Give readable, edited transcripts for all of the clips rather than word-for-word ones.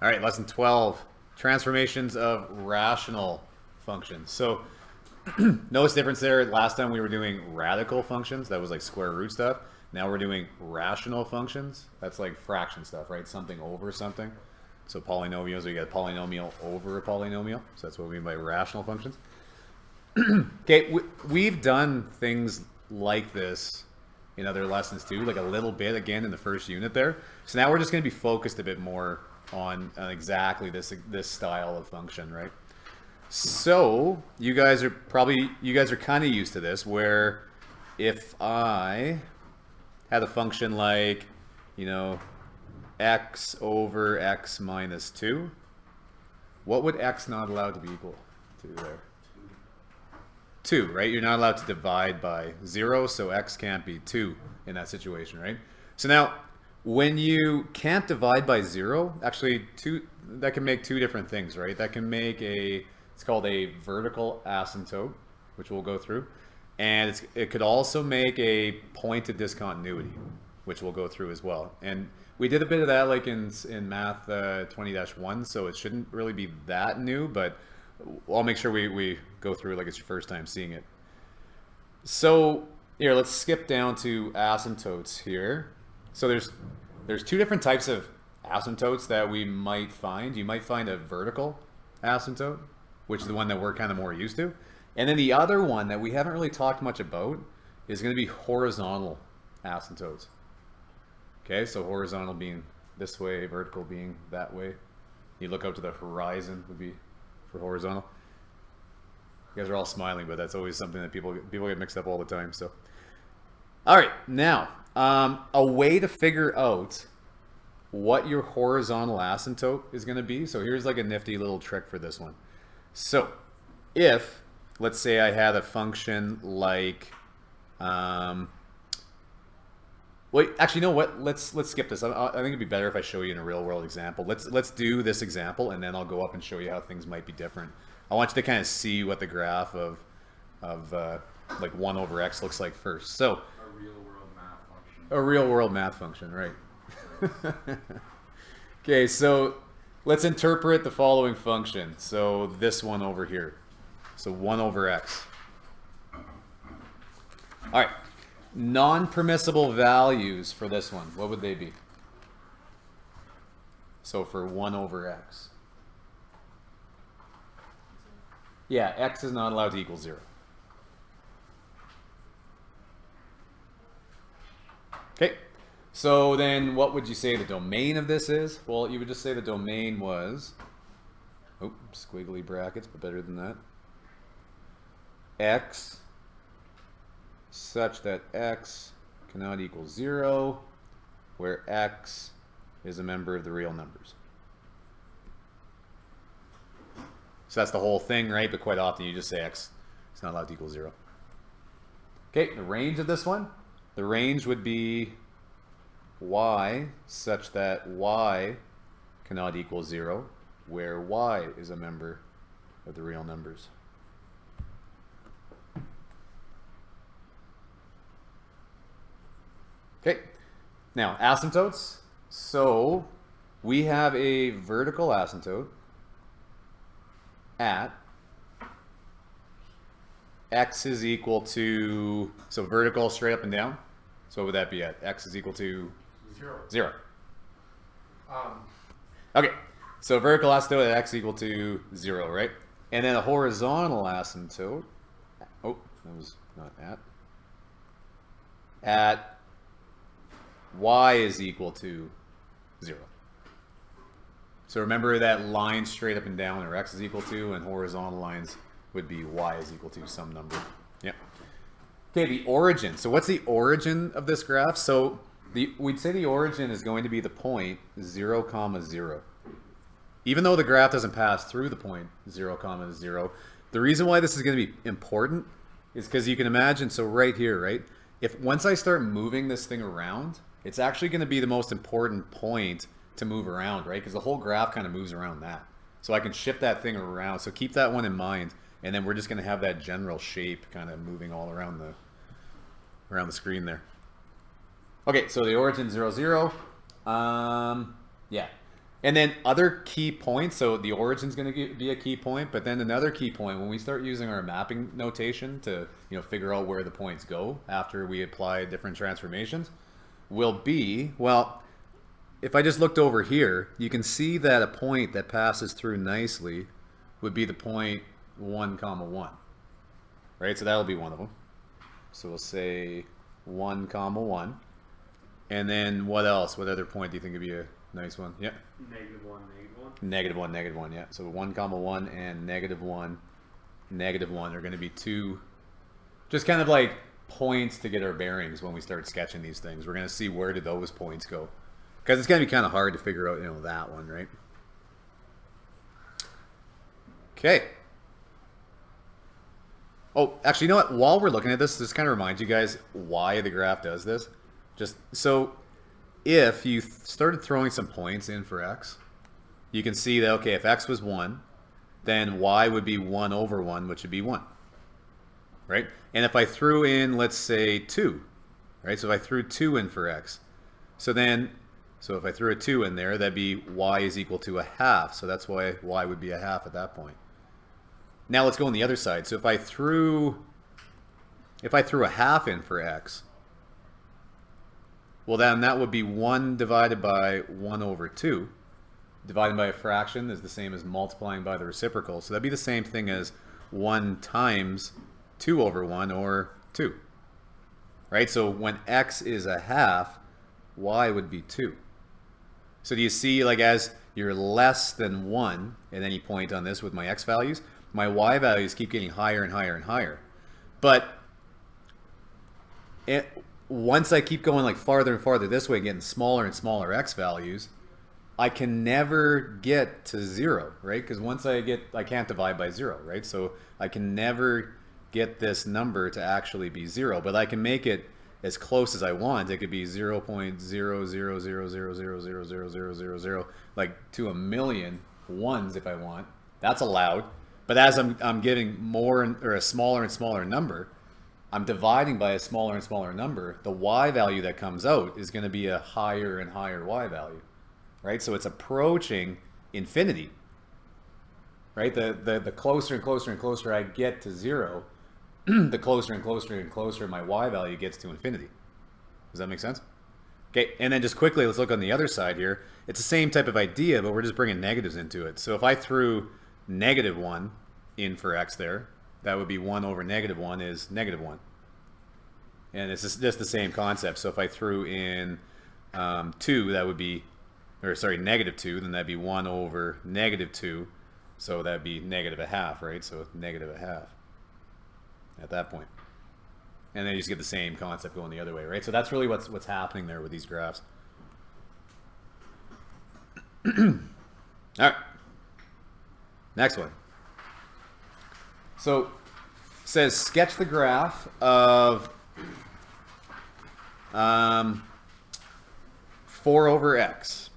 All right, lesson 12, transformations of rational functions. So notice the difference there. Last time we were doing radical functions. That was like square root stuff. Now we're doing rational functions. That's like fraction stuff, right? Something over something. So polynomials, we get a polynomial over a polynomial. So that's what we mean by rational functions. Okay, we've done things like this in other lessons too, like a little bit again in the first unit there. So now we're just going to be focused a bit more on exactly this style of function, right? So you guys are kind of used to this, where if I had a function like, you know, x over x minus 2, what would x not allowed to be equal to there? 2, right? You're not allowed to divide by 0, so x can't be 2 in that situation, right? So now, when you can't divide by 0, actually, that can make two different things, right? That can make it's called a vertical asymptote, which we'll go through. And it could also make a point of discontinuity, which we'll go through as well. And we did a bit of that like in math 20-1, so it shouldn't really be that new, but I'll make sure we go through it like it's your first time seeing it. So here, let's skip down to asymptotes here. So there's two different types of asymptotes that we might find. You might find a vertical asymptote, which is the one that we're kind of more used to. And then the other one that we haven't really talked much about is going to be horizontal asymptotes. Okay, so horizontal being this way, vertical being that way. You look out to the horizon would be for horizontal. You guys are all smiling, but that's always something that people get mixed up all the time. So, all right, now a way to figure out what your horizontal asymptote is going to be. So here's like a nifty little trick for this one. So if, let's say I had a function like, wait, actually, you know what? Let's skip this. I think it'd be better if I show you in a real world example. Let's do this example, and then I'll go up and show you how things might be different. I want you to kind of see what the graph of like 1 over x looks like first. So a real world math function. A real world math function, right? Okay, so let's interpret the following function. So this one over here. So 1 over x. All right. Non-permissible values for this one, what would they be? So for 1 over x. Yeah, x is not allowed to equal 0. Okay, so then what would you say the domain of this is? Well, you would just say the domain was, oh, squiggly brackets, but better than that, x such that x cannot equal 0, where x is a member of the real numbers. So that's the whole thing, right? But quite often you just say x is not allowed to equal 0. Okay, the range of this one, the range would be y such that y cannot equal 0, where y is a member of the real numbers. Okay, now asymptotes. So we have a vertical asymptote at x is equal to, so vertical straight up and down. So what would that be at? X is equal to 0. Okay, so vertical asymptote at x is equal to 0, right? And then a horizontal asymptote, oh, that was not at y is equal to 0. So remember that line straight up and down, or x is equal to, and horizontal lines would be y is equal to some number. Yep. Okay, the origin. So what's the origin of this graph? So we'd say the origin is going to be the point 0, 0. Even though the graph doesn't pass through the point 0, 0, the reason why this is going to be important is because you can imagine, so right here, right? If once I start moving this thing around, it's actually going to be the most important point to move around, right? Because the whole graph kind of moves around that. So I can shift that thing around. So keep that one in mind. And then we're just going to have that general shape kind of moving all around the screen there. Okay, so the origin 0, 0. Yeah. And then other key points, so the origin's going to be a key point, but then another key point, when we start using our mapping notation to figure out where the points go after we apply different transformations, will be, well, if I just looked over here, you can see that a point that passes through nicely would be the point 1, comma 1. Right, so that'll be one of them. So we'll say 1, comma 1. And then what else? What other point do you think would be a nice one? Yeah. -1, -1. -1, -1, yeah. So 1, comma 1 and -1, -1 are going to be two, just kind of like points to get our bearings when we start sketching these things. We're going to see where do those points go. Because it's going to be kind of hard to figure out, that one, right? Okay. Oh, actually, you know what? While we're looking at this kind of reminds you guys why the graph does this. Just so if you started throwing some points in for x, you can see that, okay, if x was 1, then y would be 1 over 1, which would be 1. Right? And if I threw in, let's say, 2, right? So if I threw 2 in for x, so if I threw a 2 in there, that'd be y is equal to a half. So that's why y would be a half at that point. Now let's go on the other side. So if I threw a half in for x, well then that would be 1 divided by 1 over 2. Dividing by a fraction is the same as multiplying by the reciprocal. So that'd be the same thing as 1 times 2 over 1, or 2. Right? So when x is a half, y would be 2. So do you see, like, as you're less than 1, and then you point on this with my x values, my y values keep getting higher and higher and higher. But once I keep going like farther and farther this way, getting smaller and smaller x values, I can never get to 0, right? Because once I can't divide by 0, right? So I can never get this number to actually be 0, but I can make it as close as I want. It could be 0.00000000000, like to a million ones if I want. That's allowed. But as I'm getting more or a smaller and smaller number, I'm dividing by a smaller and smaller number. The y value that comes out is going to be a higher and higher y value, right? So it's approaching infinity, right? The closer and closer and closer I get to 0, the closer and closer and closer my y value gets to infinity. Does that make sense? Okay, and then just quickly, let's look on the other side here. It's the same type of idea, but we're just bringing negatives into it. So if I threw -1 in for x there, that would be 1 over -1 is -1. And it's just the same concept. So if I threw in 2, that would be, or sorry, -2, then that'd be 1 over -2. So that'd be -1/2, right? So -1/2 at that point. And then you just get the same concept going the other way, right? So that's really what's happening there with these graphs. All right. Next one. So it says sketch the graph of 4 over x.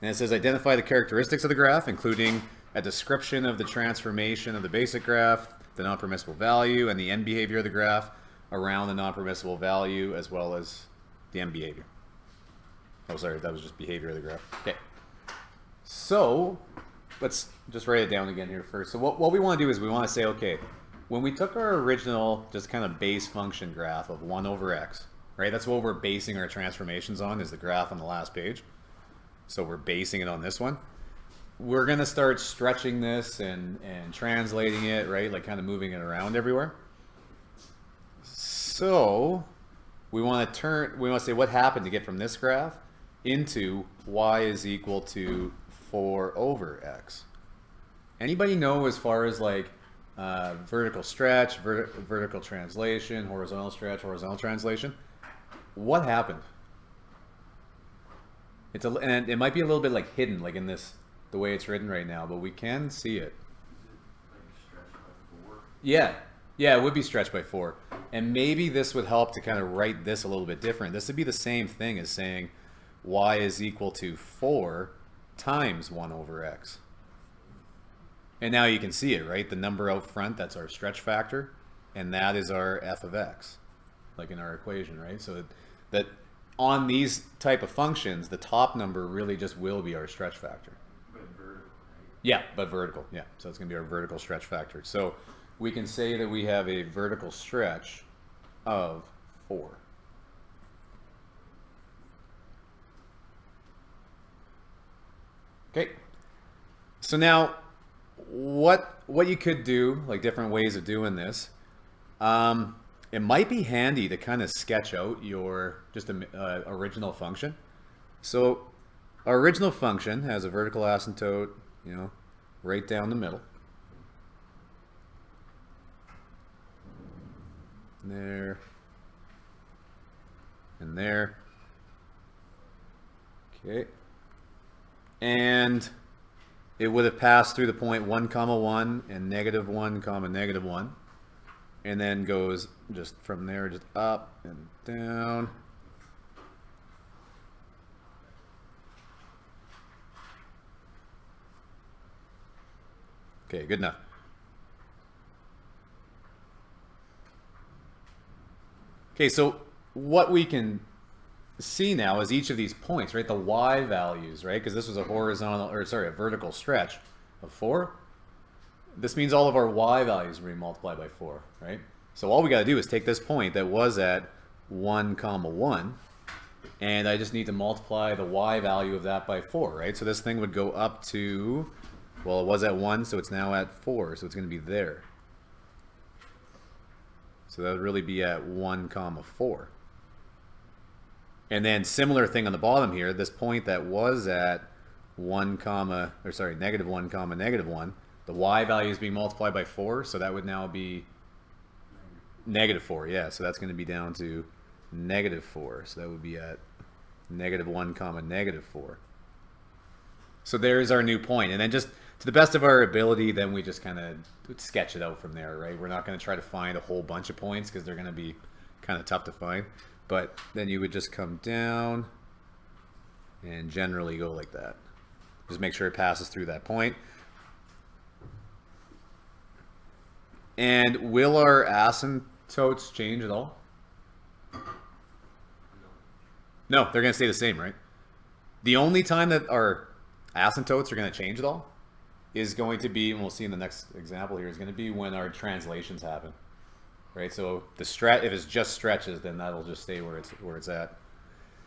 And it says identify the characteristics of the graph, including a description of the transformation of the basic graph, the non-permissible value, and the end behavior of the graph around the non-permissible value, as well as the end behavior. Oh, sorry, that was just behavior of the graph. Okay. So let's just write it down again here first. So what we want to do is we want to say, okay, when we took our original just kind of base function graph of 1 over x, right? That's what we're basing our transformations on, is the graph on the last page. So we're basing it on this one. We're going to start stretching this and translating it, right? Like kind of moving it around everywhere. So we want to say what happened to get from this graph into y is equal to 4 over x. Anybody know as far as like vertical stretch, vertical translation, horizontal stretch, horizontal translation? What happened? And it might be a little bit like hidden, like in this, the way it's written right now, but we can see it. Like stretched by 4? Yeah, it would be stretched by 4. And maybe this would help to kind of write this a little bit different. This would be the same thing as saying y is equal to 4 times 1 over x. And now you can see it, right? The number out front, that's our stretch factor, and that is our f of x, like in our equation, right? So that on these type of functions, the top number really just will be our stretch factor. But vertical, right? Yeah, but vertical. Yeah, so it's going to be our vertical stretch factor. So we can say that we have a vertical stretch of 4. Okay. So now, what you could do, like different ways of doing this, it might be handy to kind of sketch out your just original function. So our original function has a vertical asymptote, you know, right down the middle. There. And there. Okay. And it would have passed through the point 1, 1 and negative 1, negative 1. And then goes just from there, just up and down. Okay, good enough. Okay, so what we can see now is each of these points, right? The y values, right? Because this was a horizontal, or sorry, a vertical stretch of 4. This means all of our y values will be multiplied by 4, right? So all we got to do is take this point that was at 1, 1, and I just need to multiply the y value of that by 4, right? So this thing would go up to, well, it was at 1, so it's now at 4, so it's going to be there. So that would really be at 1, 4. And then similar thing on the bottom here, this point that was at negative 1, negative 1, the y value is being multiplied by 4, so that would now be negative 4, yeah. So that's going to be down to negative 4, so that would be at negative 1, negative 4. So there's our new point, and then just to the best of our ability, then we just kind of sketch it out from there, right? We're not going to try to find a whole bunch of points because they're going to be kind of tough to find. But then you would just come down and generally go like that. Just make sure it passes through that point. And will our asymptotes change at all? No, they're going to stay the same, right? The only time that our asymptotes are going to change at all is going to be, and we'll see in the next example here, is going to be when our translations happen. Right, so the stretch, if it's just stretches, then that'll just stay where it's at.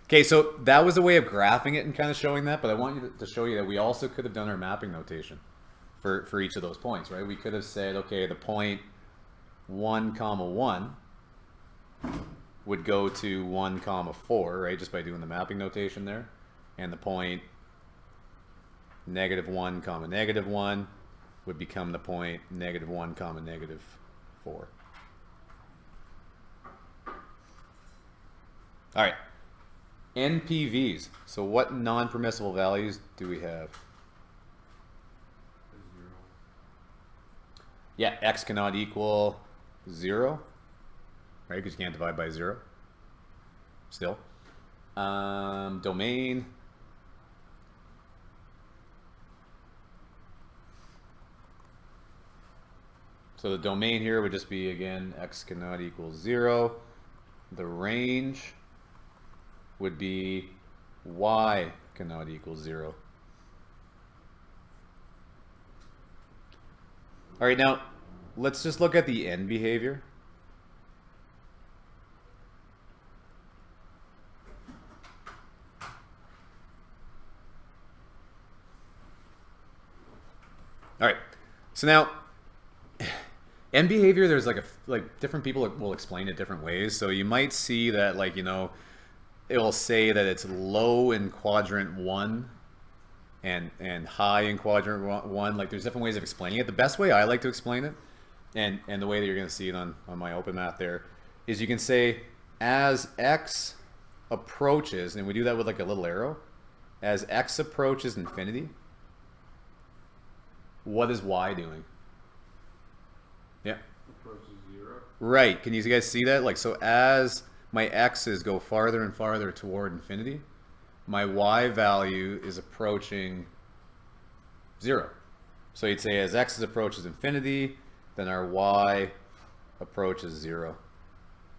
Okay, so that was a way of graphing it and kind of showing that, but I want you to show you that we also could have done our mapping notation for each of those points, right? We could have said, okay, the point 1, 1 would go to 1, 4, right, just by doing the mapping notation there, and the point negative 1, negative 1 would become the point negative 1, negative 4. All right, NPVs. So what non-permissible values do we have? 0. Yeah, x cannot equal 0, right? Because you can't divide by 0. Still. Domain. So the domain here would just be, again, x cannot equal 0. The range would be y cannot equal 0. All right, now let's just look at the end behavior. All right, so now end behavior, there's like different people will explain it different ways. So you might see that, like, you know, it will say that it's low in quadrant 1 and high in quadrant 1. Like, there's different ways of explaining it. The best way I like to explain it, and the way that you're going to see it on my open math there, is you can say as x approaches, and we do that with like a little arrow, as x approaches infinity, what is y doing? Yeah. Approaches 0. Right. Can you guys see that? Like, so as my x's go farther and farther toward infinity, my y value is approaching 0. So you'd say as x approaches infinity, then our y approaches 0.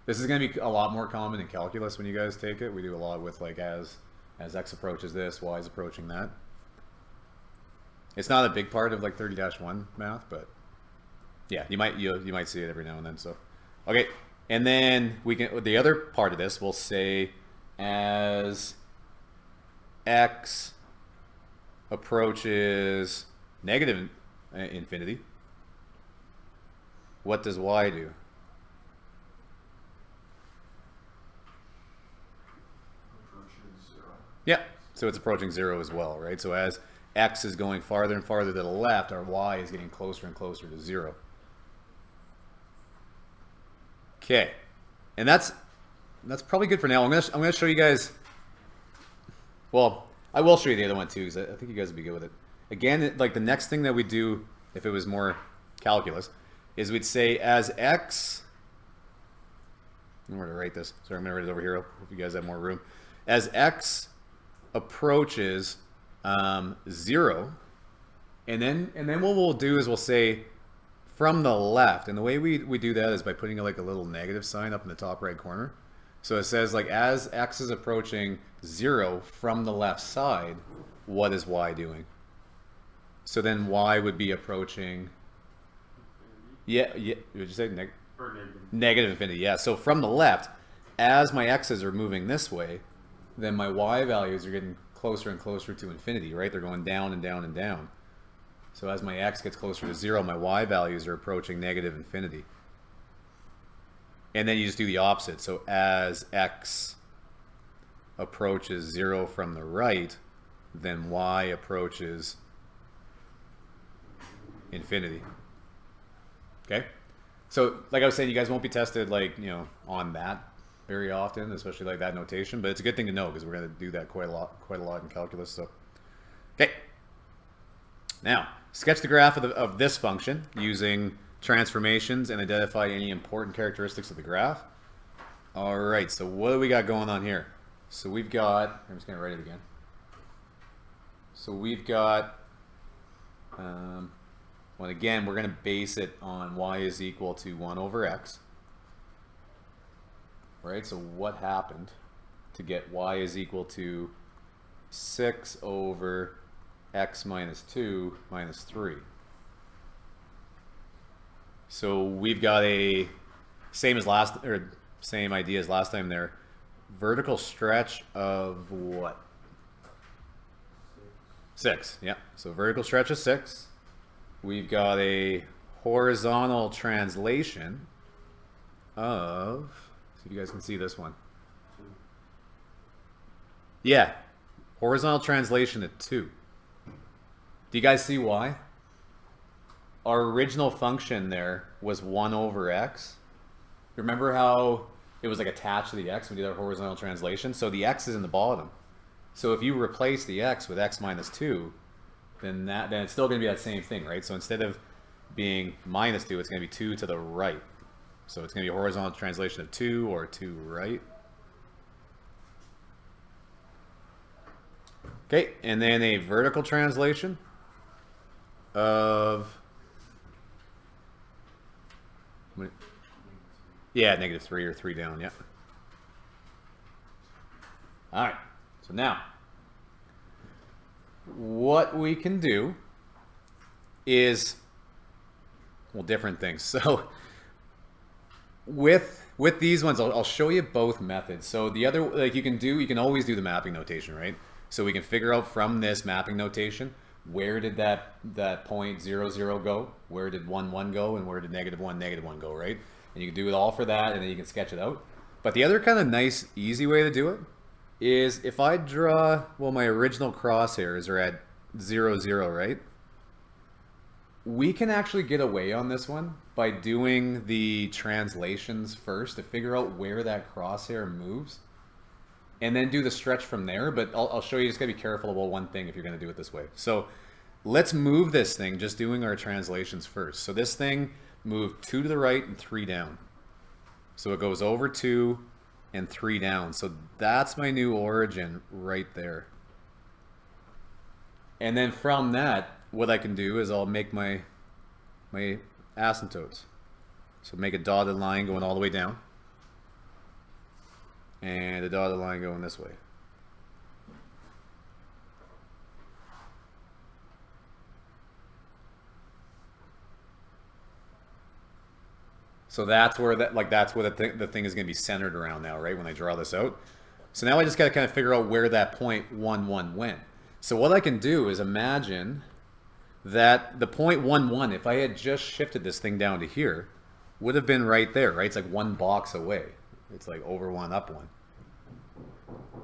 This is going to be a lot more common in calculus when you guys take it. We do a lot with like as x approaches this, y is approaching that. It's not a big part of like 30-1 math, but yeah, you might see it every now and then. So, okay, and then we can the other part of this we'll say as x approaches negative infinity, what does y do? Approaches 0. Yeah, so it's approaching 0 as well, right? So as x is going farther and farther to the left, our y is getting closer and closer to 0. Okay, and that's probably good for now. I'm gonna show you guys. Well, I will show you the other one too, because I think you guys would be good with it. Again, like the next thing that we do, if it was more calculus, is we'd say as x. I'm going to write this. Sorry, I'm going to write it over here. Hope you guys have more room. As x approaches 0, and then what we'll do is we'll say from the left, and the way we do that is by putting like a little negative sign up in the top right corner. So it says like as x is approaching 0 from the left side, what is y doing? So then y would be approaching. Yeah. Would you say Or negative. negative infinity? Yeah. So from the left, as my x's are moving this way, then my y values are getting closer and closer to infinity, right? They're going down and down and down. So as my x gets closer to 0, my y values are approaching negative infinity. And then you just do the opposite. So as x approaches 0 from the right, then y approaches infinity. Okay? So like I was saying, you guys won't be tested like, on that very often, especially like that notation, but it's a good thing to know because we're going to do that quite a lot in calculus. So, okay. Now, sketch the graph of this function using transformations and identify any important characteristics of the graph. All right, so what do we got going on here? So we've got, I'm just going to write it again. So we've got, well, again, we're going to base it on y is equal to 1 over x. Right, so what happened to get y is equal to 6 over x minus 2 minus 3? So we've got a same idea as last time there. Vertical stretch of what? 6. Yeah. So vertical stretch of 6. We've got a horizontal translation of, see if you guys can see this one. Yeah. Horizontal translation at 2. Do you guys see why? Our original function there was 1 over x. Remember how it was like attached to the x when we did our horizontal translation? So the x is in the bottom. So if you replace the x with x minus 2, then it's still going to be that same thing, right? So instead of being minus 2, it's going to be 2 to the right. So it's going to be a horizontal translation of 2 or 2 right. Okay, and then a vertical translation of, yeah, -3 or 3 down, yeah. All right, so now what we can do is, well, different things. So with these ones, I'll show you both methods. So the other, like you can always do the mapping notation, right? So we can figure out from this mapping notation, where did that point 0, 0 go? Where did 1, 1 go? And where did -1, -1 go, right? And you can do it all for that, and then you can sketch it out. But the other kind of nice, easy way to do it is if I draw, well, my original crosshairs are at 0, 0, right? We can actually get away on this one by doing the translations first to figure out where that crosshair moves, and then do the stretch from there. But I'll show you, just gotta be careful about one thing if you're gonna do it this way. So let's move this thing just doing our translations first. So this thing moved 2 to the right and 3 down. So it goes over 2 and 3 down. So that's my new origin right there. And then from that, what I can do is I'll make my asymptotes. So make a dotted line going all the way down. and the dotted line going this way. So that's where that's where the thing is going to be centered around now, right? When I draw this out. So now I just got to kind of figure out where that point 1, 1 went. So what I can do is imagine that the point 1, 1, if I had just shifted this thing down to here, would have been right there, right? It's like one box away. It's like over one, up one.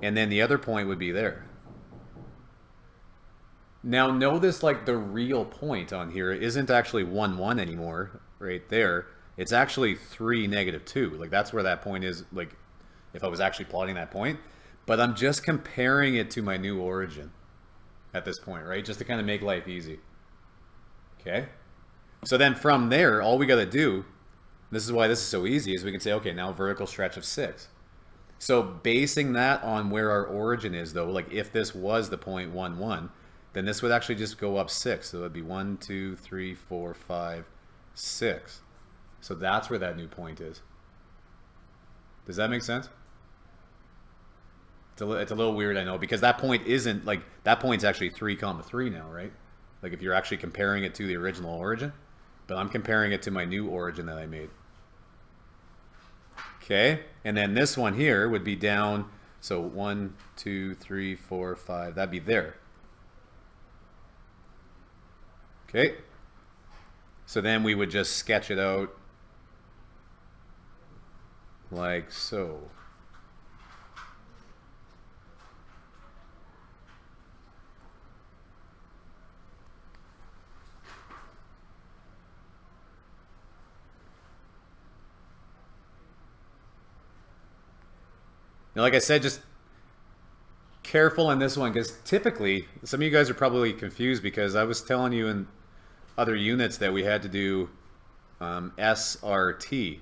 And then the other point would be there. Now notice like the real point on here isn't actually 1, 1 anymore, right there. It's actually 3, -2. Like that's where that point is, like if I was actually plotting that point. But I'm just comparing it to my new origin at this point, right? Just to kind of make life easy. Okay? So then from there, all we got to do, this is why this is so easy, is we can say, okay, now vertical stretch of 6. So basing that on where our origin is, though, like if this was the point 1, 1, then this would actually just go up 6. So it would be 1, 2, 3, 4, 5, 6. So that's where that new point is. Does that make sense? It's a little weird, I know, because that point isn't, like, that point's actually 3, 3 now, right? Like if you're actually comparing it to the original origin. But I'm comparing it to my new origin that I made. Okay, and then this one here would be down, so 1, 2, 3, 4, 5, that'd be there. Okay, so then we would just sketch it out like so. Now, like I said, just careful on this one, because typically, some of you guys are probably confused because I was telling you in other units that we had to do SRT,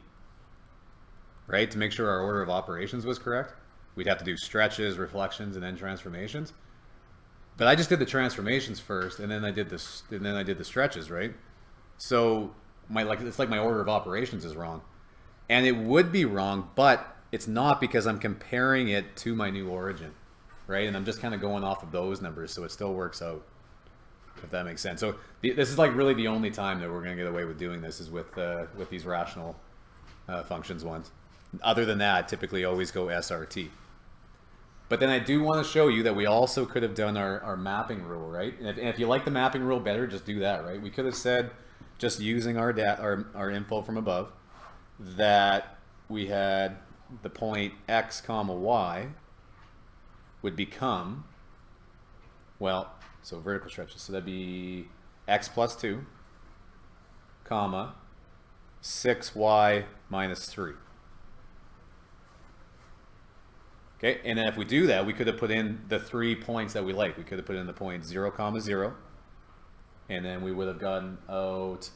right? To make sure our order of operations was correct. We'd have to do stretches, reflections, and then transformations. But I just did the transformations first, and then I did this, and then I did the stretches, right? So it's like my order of operations is wrong, and it would be wrong, but it's not, because I'm comparing it to my new origin, right? And I'm just kind of going off of those numbers, so it still works out, if that makes sense. So this is like really the only time that we're going to get away with doing this is with these rational functions ones. Other than that, typically always go SRT. But then I do want to show you that we also could have done our mapping rule, right? And if you like the mapping rule better, just do that, right? We could have said, just using our info from above, that we had the point x comma y would become, well, so vertical stretches, so that'd be x plus 2 comma 6y minus 3. Okay, and then if we do that, we could have put in the 3 points that we like. We could have put in the point 0 comma 0, and then we would have gotten out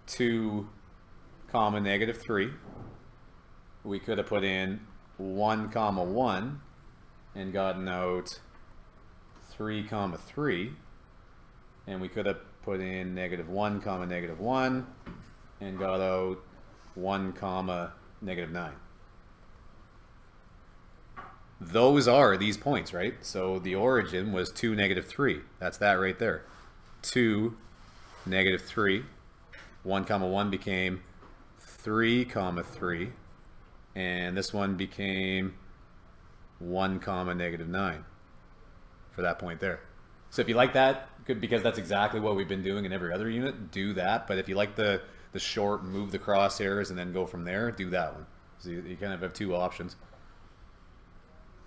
2 comma -3. We could have put in 1 comma 1 and gotten out 3 comma 3, and we could have put in -1 comma -1 and got out 1 comma -9. Those are these points, right? So the origin was 2, -3. That's that right there. 2, -3. 1 comma 1 became 3 comma 3. And this one became 1 comma -9 for that point there. So if you like that, good, because that's exactly what we've been doing in every other unit, do that. But if you like the short, move the crosshairs and then go from there, do that one. So you kind of have 2 options.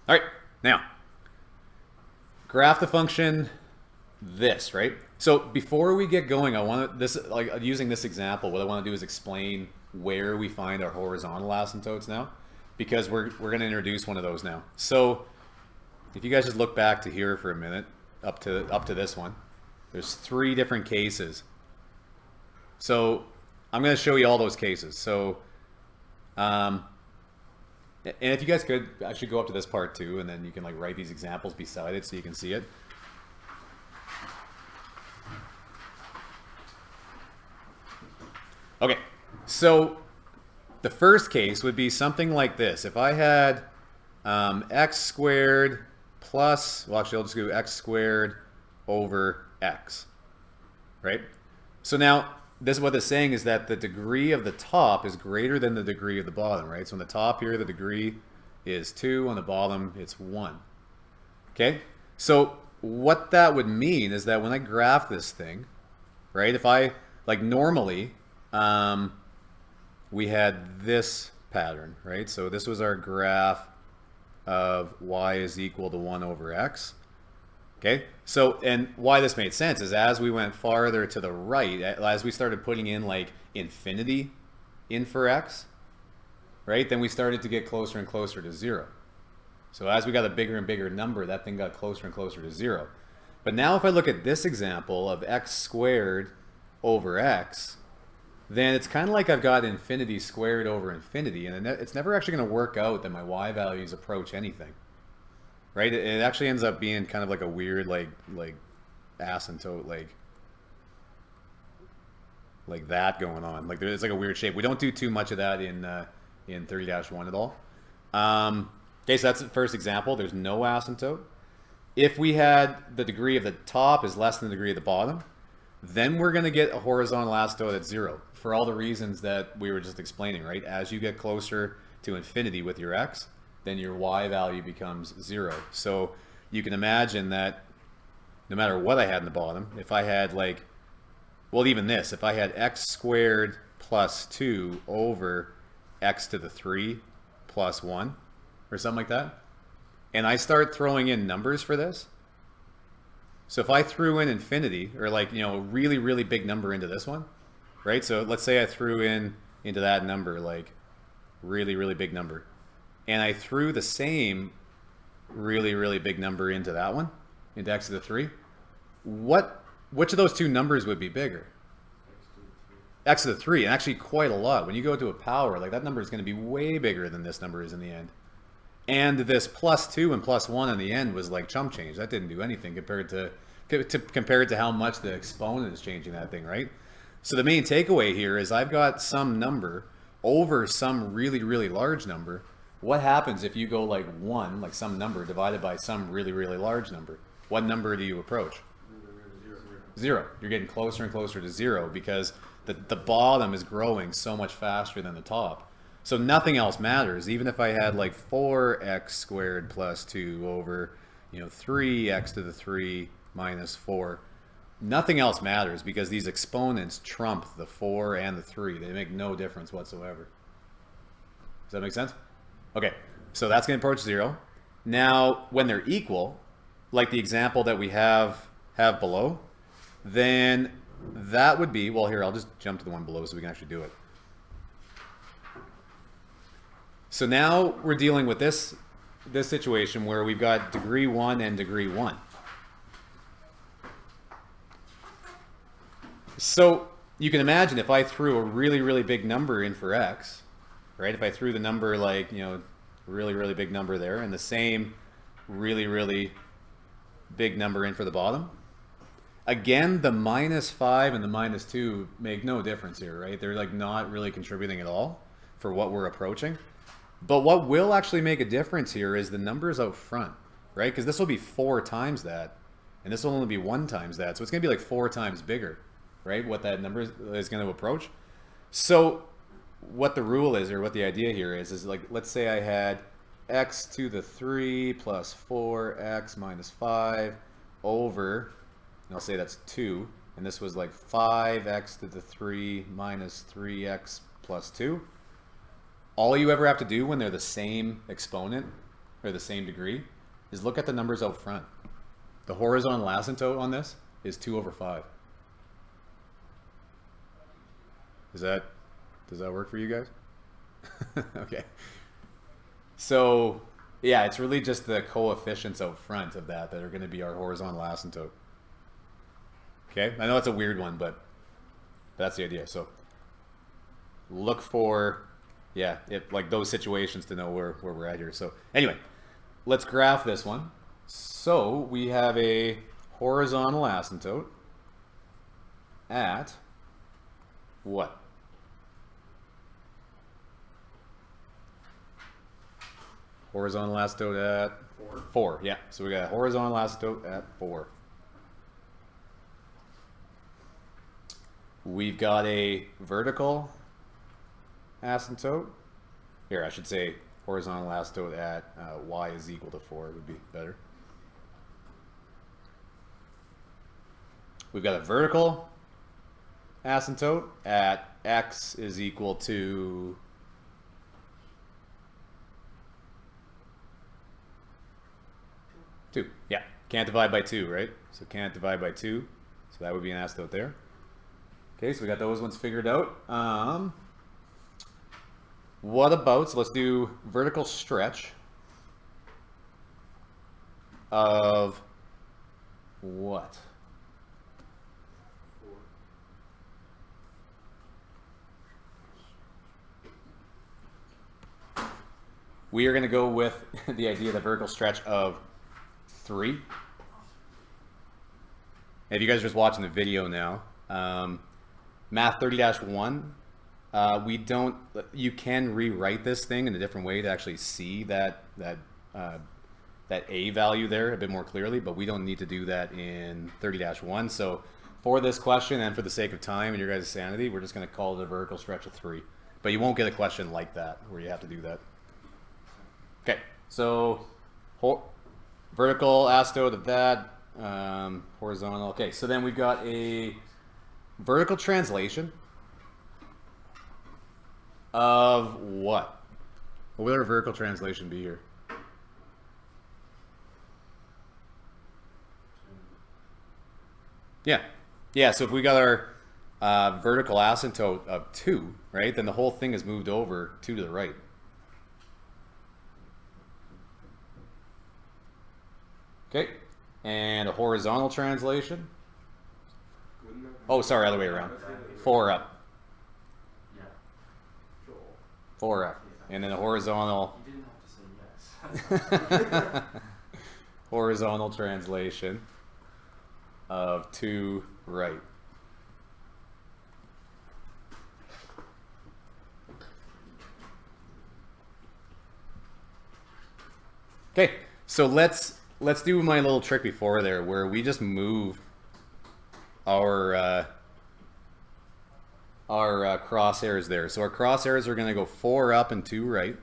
All right, now, graph the function this, right? So before we get going, using this example, what I want to do is explain where we find our horizontal asymptotes now, because we're going to introduce one of those now. So if you guys just look back to here for a minute, up to this one, there's 3 different cases. So I'm going to show you all those cases. So and if you guys could actually go up to this part too, and then you can like write these examples beside it so you can see it. Okay, so the first case would be something like this. If I had x squared plus, well, actually, I'll just do x squared over x, right? So now, this is what it's saying is that the degree of the top is greater than the degree of the bottom, right? So on the top here, the degree is 2. On the bottom, it's 1. Okay? So what that would mean is that when I graph this thing, right, if I, like normally, we had this pattern, right? So this was our graph of y is equal to 1 over x. Okay, so, and why this made sense is as we went farther to the right, as we started putting in like infinity in for x, right, then we started to get closer and closer to 0. So as we got a bigger and bigger number, that thing got closer and closer to 0. But now if I look at this example of x squared over x, then it's kind of like I've got infinity squared over infinity, and it's never actually going to work out that my y values approach anything. Right? It actually ends up being kind of like a weird, like asymptote, like that going on. Like there's like a weird shape. We don't do too much of that in 30-1 at all. Okay, so that's the first example. There's no asymptote. If we had the degree of the top is less than the degree of the bottom, then we're going to get a horizontal asymptote at 0 for all the reasons that we were just explaining, right? As you get closer to infinity with your x, then your y value becomes 0. So you can imagine that no matter what I had in the bottom, if I had like, well, even this, if I had x squared plus 2 over x to the 3 plus 1 or something like that, and I start throwing in numbers for this, so if I threw in infinity or like, you know, a really, really big number into this one, right? So let's say I threw in into that number, like really, really big number. And I threw the same really, really big number into that one, into x to the 3. Which of those two numbers would be bigger? X to the 3, and actually quite a lot. When you go to a power, like that number is going to be way bigger than this number is in the end. And this plus 2 and plus 1 in the end was like chump change. That didn't do anything compared to how much the exponent is changing that thing, right? So the main takeaway here is I've got some number over some really, really large number. What happens if you go like 1, like some number, divided by some really, really large number? What number do you approach? 0. You're getting closer and closer to 0 because the bottom is growing so much faster than the top. So nothing else matters. Even if I had like 4x squared plus 2 over, 3x to the 3 minus 4, nothing else matters because these exponents trump the 4 and the 3. They make no difference whatsoever. Does that make sense? Okay, so that's going to approach 0. Now, when they're equal, like the example that we have below, then that would be, well, here, I'll just jump to the one below so we can actually do it. So now we're dealing with this situation where we've got degree 1 and degree 1. So you can imagine if I threw a really, really big number in for x, right? If I threw the number like, really, really big number there and the same really, really big number in for the bottom, again, the -5 and the -2 make no difference here, right? They're like not really contributing at all for what we're approaching. But what will actually make a difference here is the numbers out front, right? Because this will be 4 times that, and this will only be 1 times that. So it's going to be like 4 times bigger, right? What that number is going to approach. So what the rule is, or what the idea here is like, let's say I had x to the 3 plus 4x minus 5 over, and I'll say that's 2, and this was like 5x to the 3 minus 3x plus 2. All you ever have to do when they're the same exponent or the same degree is look at the numbers out front. The horizontal asymptote on this is 2 over 5. Does that work for you guys? Okay. So yeah, it's really just the coefficients out front of that are going to be our horizontal asymptote. Okay, I know it's a weird one, but that's the idea. So look for, yeah, like those situations to know where we're at here. So anyway, let's graph this one. So we have a horizontal asymptote at what? Horizontal asymptote at 4. Yeah, so we got horizontal asymptote at 4. We've got a vertical asymptote. Here, I should say horizontal asymptote at y is equal to 4 would be better. We've got a vertical asymptote at x is equal to 2. Yeah, can't divide by 2, right? So can't divide by 2. So that would be an asymptote there. Okay, so we got those ones figured out. What about, so let's do vertical stretch of what? 4. We are going to go with the idea of the vertical stretch of 3. If you guys are just watching the video now, Math 30-1, we don't, you can rewrite this thing in a different way to actually see that A value there a bit more clearly, but we don't need to do that in 30-1. So for this question and for the sake of time and your guys' sanity, we're just going to call it a vertical stretch of 3. But you won't get a question like that where you have to do that. Okay, so vertical asymptote of that, horizontal. Okay, so then we've got a vertical translation of what? What would our vertical translation be here? Yeah. Yeah, so if we got our vertical asymptote of 2, right, then the whole thing is moved over 2 to the right. Okay, and a horizontal translation. Oh, sorry, other way around. 4 up. Yeah. 4 up. And then a horizontal. You didn't have to say yes. Horizontal translation of 2 right. Okay, so let's do my little trick before there, where we just move our crosshairs there. So our crosshairs are going to go 4 up and 2 right.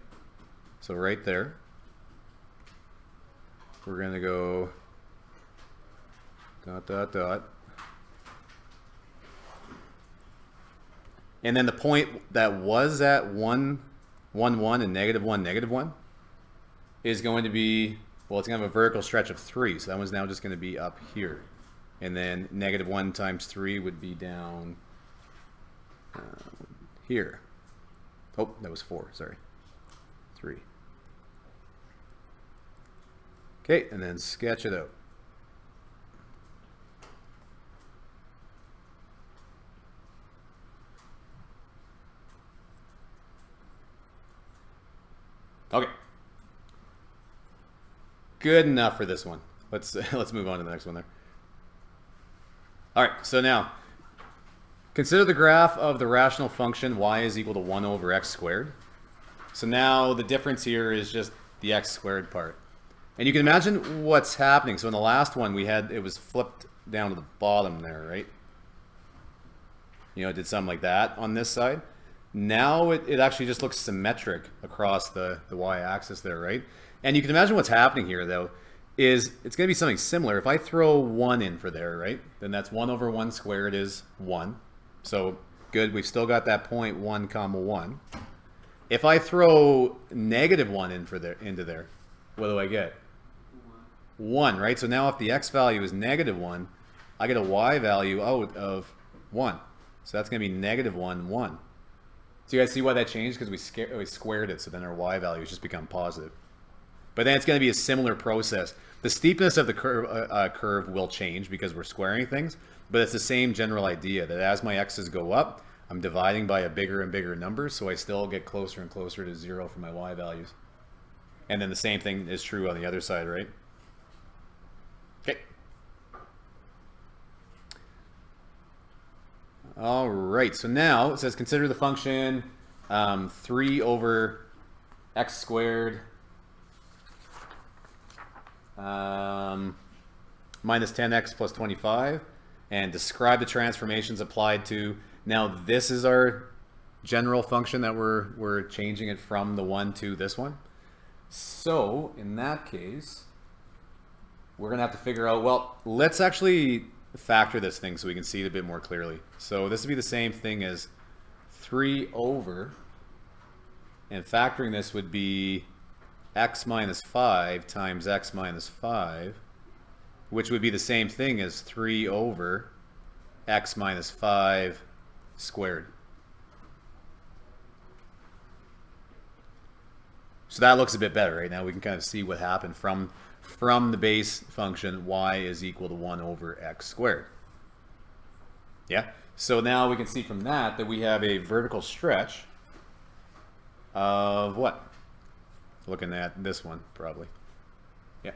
So right there. We're going to go ... And then the point that was at 1, 1, 1 and -1, -1 is going to be, well, it's going to have a vertical stretch of 3. So that one's now just going to be up here. And then -1 times 3 would be down here. Oh, that was 4, sorry. 3. Okay, and then sketch it out. Okay. Good enough for this one. Let's move on to the next one there. All right, so now consider the graph of the rational function y is equal to 1 over x squared. So now the difference here is just the x squared part. And you can imagine what's happening. So in the last one we had, it was flipped down to the bottom there, right? You know, it did something like that on this side. Now it actually just looks symmetric across the y-axis there, right? And you can imagine what's happening here, though, is it's going to be something similar. If I throw 1 in for there, right, then that's 1 over 1 squared is 1. So good, we've still got that point 1 comma 1. If I throw -1 in for there, into there, what do I get? 1, right? So now if the x value is -1, I get a y value out of 1. So that's going to be -1, 1. So you guys see why that changed? Because we squared it, so then our y values just become positive. But then it's going to be a similar process. The steepness of the curve will change because we're squaring things, but it's the same general idea that as my x's go up, I'm dividing by a bigger and bigger number, so I still get closer and closer to 0 for my y values. And then the same thing is true on the other side, right? Okay. All right, so now it says consider the function 3 over x squared minus 10x plus 25, and describe the transformations applied to. Now this is our general function that we're changing it from the one to this one. So in that case, we're gonna have to figure out, well, let's actually factor this thing so we can see it a bit more clearly. So this would be the same thing as 3 over, and factoring this would be x minus 5 times x minus 5, which would be the same thing as 3 over x minus 5 squared. So that looks a bit better right now. We can kind of see what happened from the base function y is equal to 1 over x squared. Yeah? So now we can see from that we have a vertical stretch of what? Looking at this one, probably. Yeah.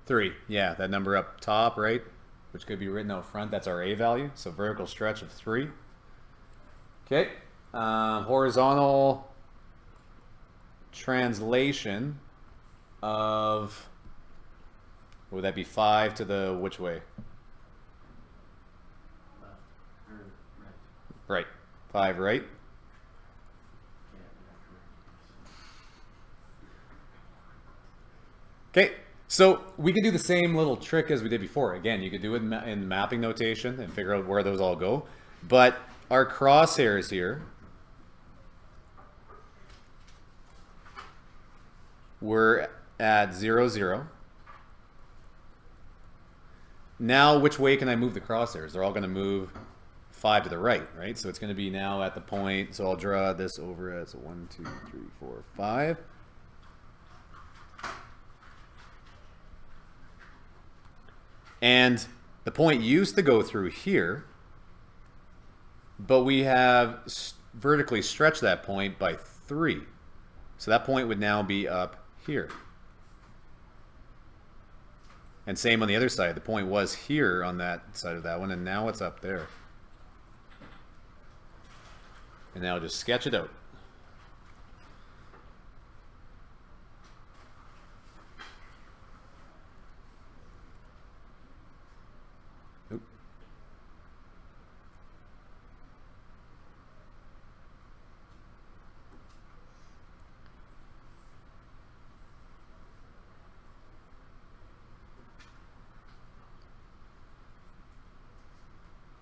3. Yeah, that number up top, right? Which could be written out front. That's our a value. So vertical stretch of 3. Okay. Horizontal translation of, what would that be, 5 to the which way? Left or right? Right. 5 right. Yeah, Okay, so we could do the same little trick as we did before. Again, you could do it in mapping notation and figure out where those all go. But our crosshairs here were at 0, 0. Now, which way can I move the crosshairs? They're all going to move 5 to the right, right? So it's going to be now at the point. So I'll draw this over as 1, 2, 3, 4, 5. And the point used to go through here, but we have vertically stretched that point by 3. So that point would now be up here. And same on the other side. The point was here on that side of that one, and now it's up there. And now just sketch it out. Oop.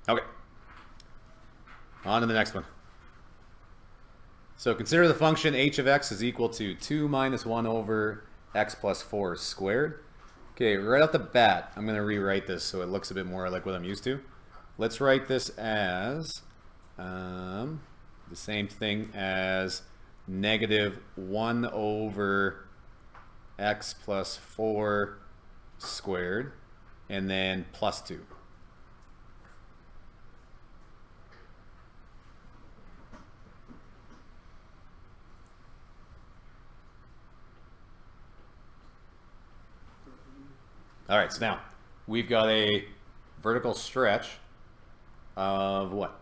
Okay. On to the next one. So consider the function h of x is equal to 2 minus 1 over x plus 4 squared. Okay, right off the bat, I'm going to rewrite this so it looks a bit more like what I'm used to. Let's write this as the same thing as negative 1 over x plus 4 squared, and then plus 2. All right, so now we've got a vertical stretch of what?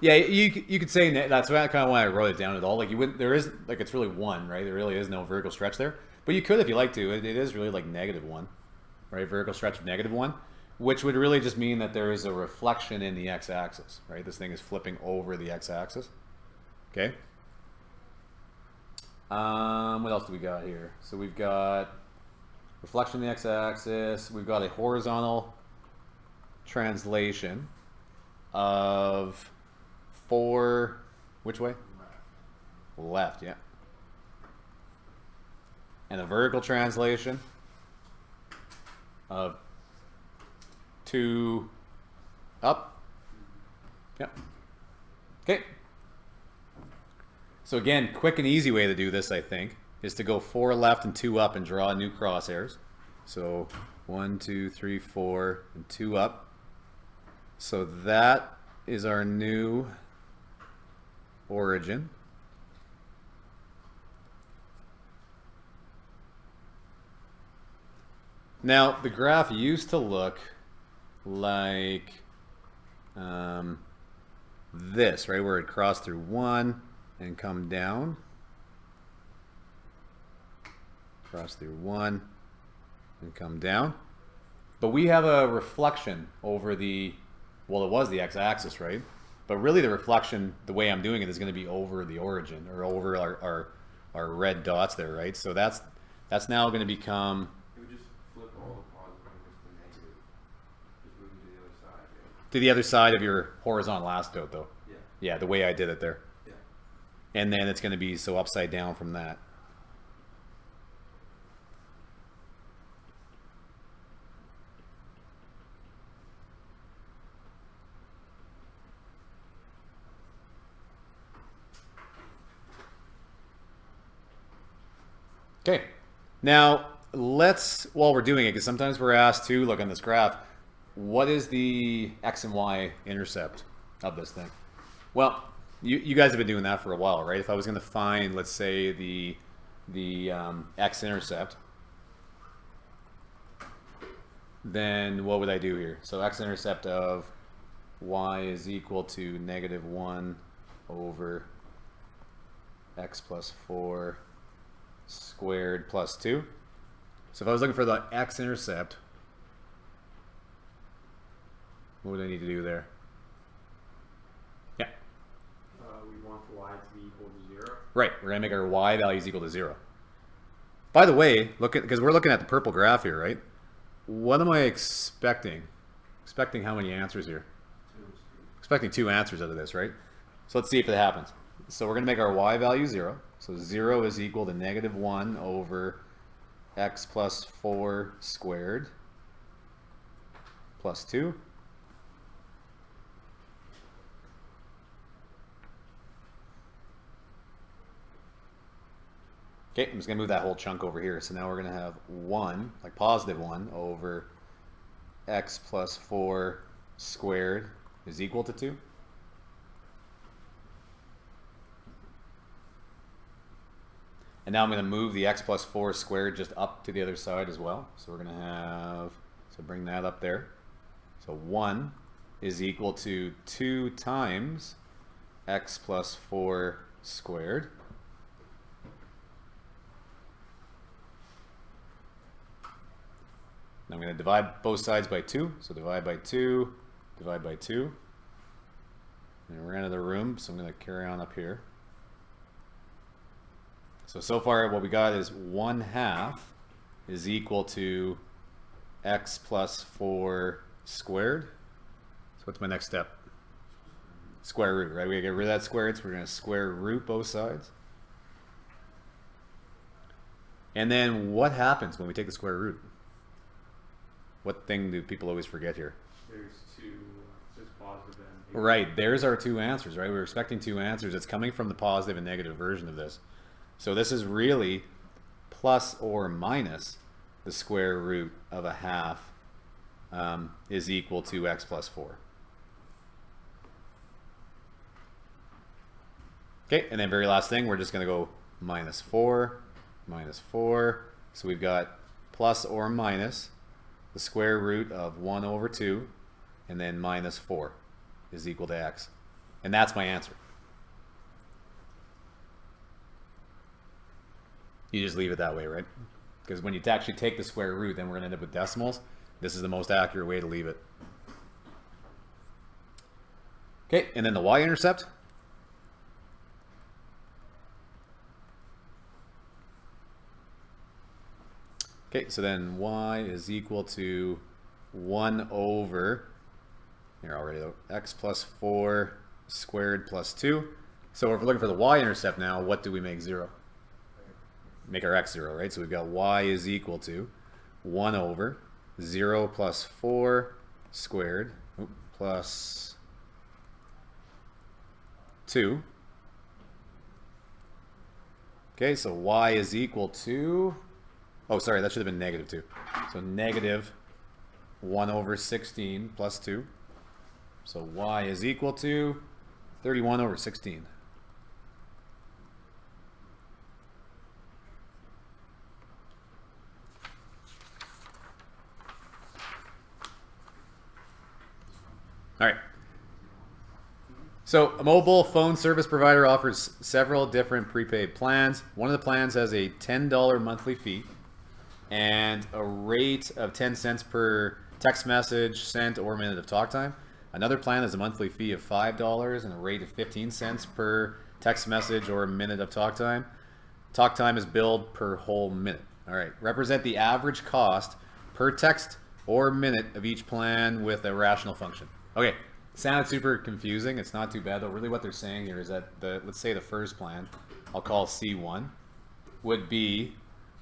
Yeah, you could say that's kind of why I wrote it down at all. Like you wouldn't, there is like it's really 1, right? There really is no vertical stretch there, but you could if you like to. It is really like -1, right? Vertical stretch of -1, which would really just mean that there is a reflection in the x-axis, right? This thing is flipping over the x-axis. Okay. What else do we got here? So we've got reflection in the x-axis. We've got a horizontal translation of 4, which way? Left, yeah. And a vertical translation of 2 up. Yep. Okay. So again, quick and easy way to do this, I think, is to go 4 left and 2 up and draw new crosshairs. So 1, 2, 3, 4, and 2 up. So that is our new origin. Now, the graph used to look like this, right, where it crossed through 1 and come down. Cross through 1 and come down. But we have a reflection over the, well, it was the x-axis, right? But really the reflection, the way I'm doing it, is going to be over the origin, or over our red dots there, right? So that's now going to become... It would just flip all the positive numbers to negative. Just move them to the other side, right? To the other side of your horizontal asymptote, though. Yeah. Yeah, the way I did it there. Yeah. And then it's going to be so upside down from that. Okay, now let's, while we're doing it, because sometimes we're asked to look on this graph, what is the x and y intercept of this thing? Well, you guys have been doing that for a while, right? If I was going to find, let's say, the x-intercept, then what would I do here? So x-intercept of y is equal to -1 over x plus 4 squared plus 2. So if I was looking for the x-intercept, what would I need to do there? Yeah. We want y to be equal to 0. Right, we're going to make our y values equal to 0. By the way, look at, because we're looking at the purple graph here, right? What am I expecting? Expecting how many answers here? 2. Expecting 2 answers out of this, right? So let's see if it happens. So we're going to make our y value 0. So 0 is equal to -1 over x plus 4 squared plus 2. Okay, I'm just going to move that whole chunk over here. So now we're going to have 1, like +1 over x plus 4 squared is equal to 2. And now I'm going to move the x plus 4 squared just up to the other side as well. So we're going to have, so bring that up there. So 1 is equal to 2 times x plus 4 squared. Now I'm going to divide both sides by 2. So divide by 2, divide by 2. And we're out of the room, so I'm going to carry on up here. So far what we got is 1/2 is equal to x plus 4 squared. So what's my next step? Square root, right? We gotta get rid of that squared, so we're going to square root both sides. And then what happens when we take the square root? What thing do people always forget here? There's 2, just positive and negative. Right, there's our 2 answers, right? We're expecting 2 answers. It's coming from the positive and negative version of this. So this is really plus or minus the square root of 1/2 is equal to x plus 4. Okay, and then very last thing, we're just going to go -4, -4. So we've got plus or minus the square root of 1 over 2, and then -4 is equal to x. And that's my answer. You just leave it that way, right? Because when you actually take the square root, then we're going to end up with decimals. This is the most accurate way to leave it. Okay, and then the y-intercept. Okay, so then y is equal to 1 over, here already though, x plus 4 squared plus 2. So if we're looking for the y-intercept now, what do we make 0? Make our x 0, right? So we've got y is equal to 1 over 0 plus 4 squared plus 2. Okay, so y is equal to, oh sorry, that should have been -2. So -1 over 16 plus 2. So y is equal to 31 over 16. All right. So a mobile phone service provider offers several different prepaid plans. One of the plans has a $10 monthly fee and a rate of 10 cents per text message sent or minute of talk time. Another plan has a monthly fee of $5 and a rate of 15 cents per text message or minute of talk time. Talk time is billed per whole minute. All right, represent the average cost per text or minute of each plan with a rational function. Okay, sounded super confusing. It's not too bad though. Really what they're saying here is that let's say the first plan, I'll call C1, would be,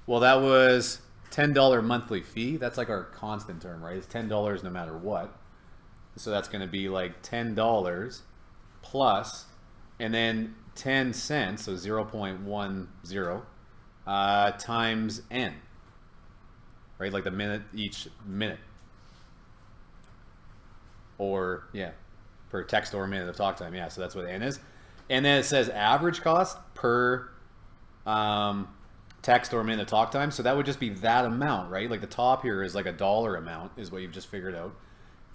well, that was $10 monthly fee. That's like our constant term, right? It's $10 no matter what. So that's going to be like $10 plus, and then 10 cents, so 0.10 times n, right? Like the minute, each minute. Or, yeah, per text or minute of talk time. Yeah, so that's what n is. And then it says average cost per text or minute of talk time. So that would just be that amount, right? Like the top here is like a dollar amount is what you've just figured out.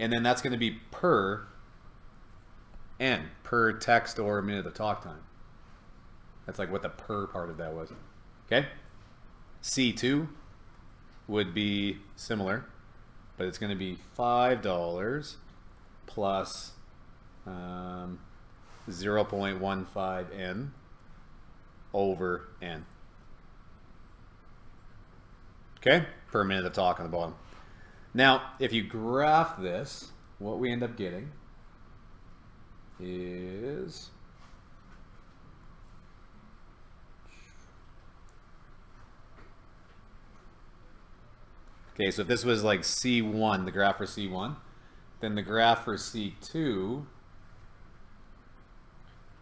And then that's going to be per n, per text or minute of talk time. That's like what the per part of that was. Okay? C2 would be similar, but it's going to be $5 plus 0.15 n over n. Okay? Per minute of talk on the bottom. Now, if you graph this, what we end up getting is okay, so if this was like C1, the graph for C1, then the graph for C2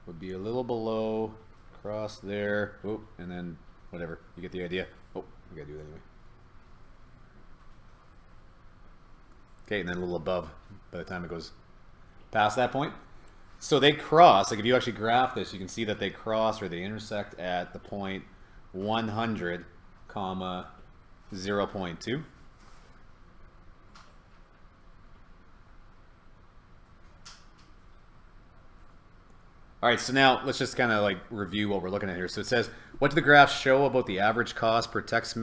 would be a little below, across there, oh, and then whatever, you get the idea. Oh, we gotta do that anyway. Okay, and then a little above by the time it goes past that point. So they cross, like if you actually graph this, you can see that they cross or they intersect at the point 100, comma 0.2. All right, so now let's just kind of like review what we're looking at here. So it says, what do the graphs show about the average cost per text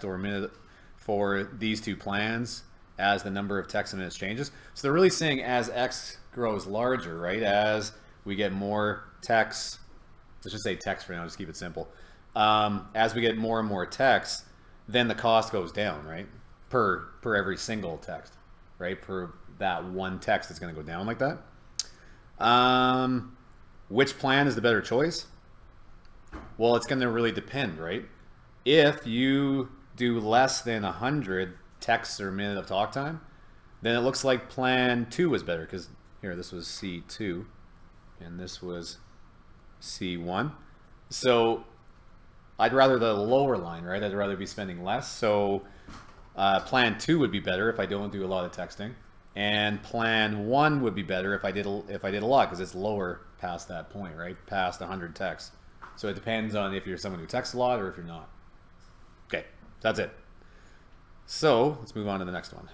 or minute for these two plans as the number of text and minutes changes? So they're really saying as X grows larger, right? As we get more text, let's just say text for now, just keep it simple. As we get more and more text, then the cost goes down, right? Per every single text, right? Per that one text, it's going to go down like that. Which plan is the better choice? Well, it's going to really depend, right? If you do less than 100 texts or minute of talk time, then it looks like plan 2 was better, because here, this was C2 and this was C1. So I'd rather the lower line, right? I'd rather be spending less. So plan 2 would be better if I don't do a lot of texting. And plan 1 would be better if I did a lot, because it's lower past that point, right? Past 100 texts. So it depends on if you're someone who texts a lot or if you're not. Okay, that's it. So let's move on to the next one.